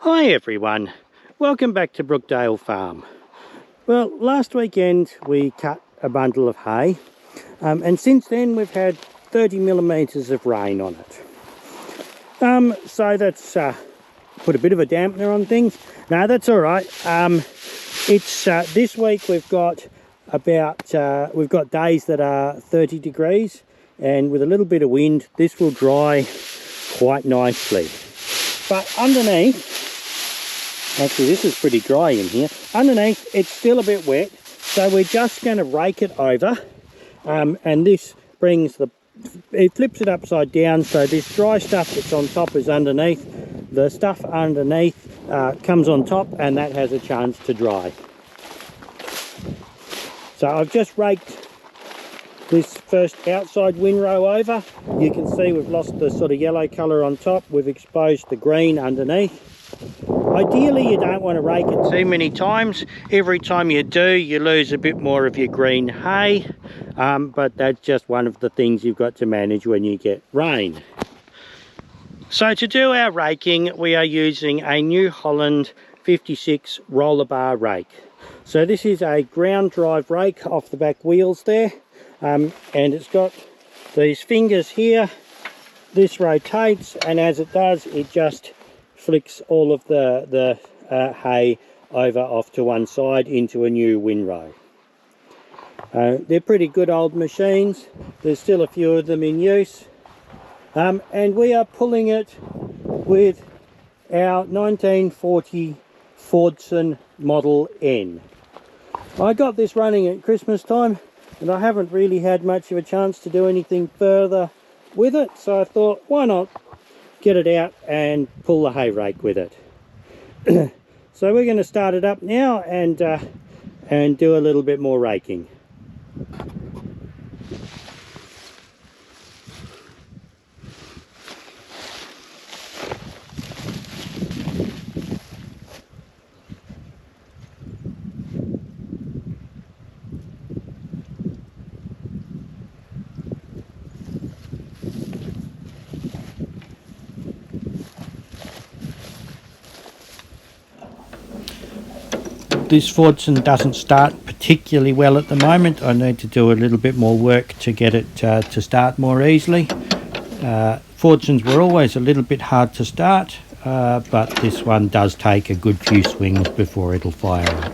Hi everyone, welcome back to Brookdale Farm. Well, last weekend we cut a bundle of hay and since then we've had 30 millimetres of rain on it. So that's put a bit of a dampener on things. No, that's all right. It's this week we've got days that are 30 degrees, and with a little bit of wind this will dry quite nicely. But underneath, actually this is pretty dry in here, underneath it's still a bit wet, so we're just going to rake it over, and this brings it flips it upside down, so this dry stuff that's on top is underneath, the stuff underneath comes on top, and that has a chance to dry. So I've just raked this first outside windrow over. You can see we've lost the sort of yellow colour on top, we've exposed the green underneath. Ideally you don't want to rake it too many times. Every time you do you lose a bit more of your green hay, but that's just one of the things you've got to manage when you get rain. So to do our raking we are using a new Holland 56 roller bar rake. So this is a ground drive rake off the back wheels there, and it's got these fingers here. This rotates, and as it does it just flicks all of the hay over off to one side into a new windrow. They're pretty good old machines. There's still a few of them in use, and we are pulling it with our 1940 Fordson Model N. I got this running at Christmas time and I haven't really had much of a chance to do anything further with it, so I thought why not get it out and pull the hay rake with it. So we're going to start it up now and do a little bit more raking. This Fordson doesn't start particularly well at the moment. I need to do a little bit more work to get it to start more easily. Fordsons were always a little bit hard to start, but this one does take a good few swings before it'll fire up.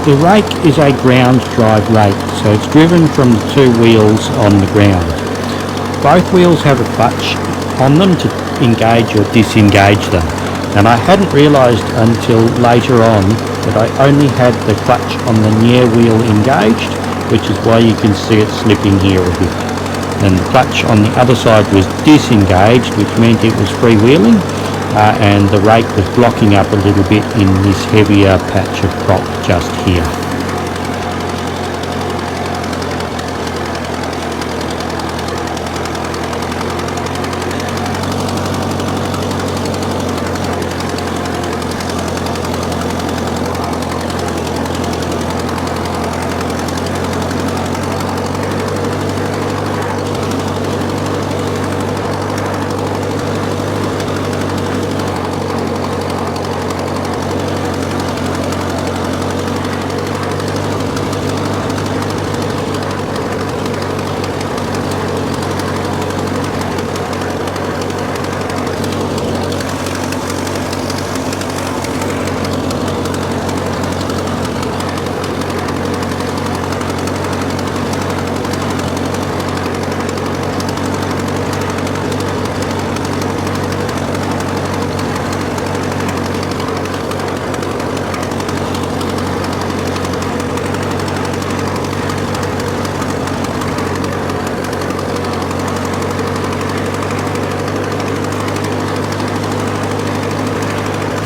The rake is a ground drive rake, so it's driven from the two wheels on the ground. Both wheels have a clutch on them to engage or disengage them, and I hadn't realised until later on that I only had the clutch on the near wheel engaged, which is why you can see it slipping here a bit. And the clutch on the other side was disengaged, which meant it was freewheeling, and the rake was blocking up a little bit in this heavier patch of crop just here.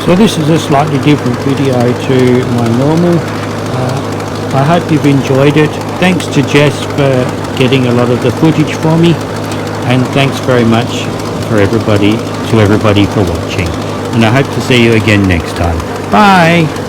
So this is a slightly different video to my normal. I hope you've enjoyed it. Thanks to Jess for getting a lot of the footage for me, and thanks very much for everybody for watching. And I hope to see you again next time. Bye!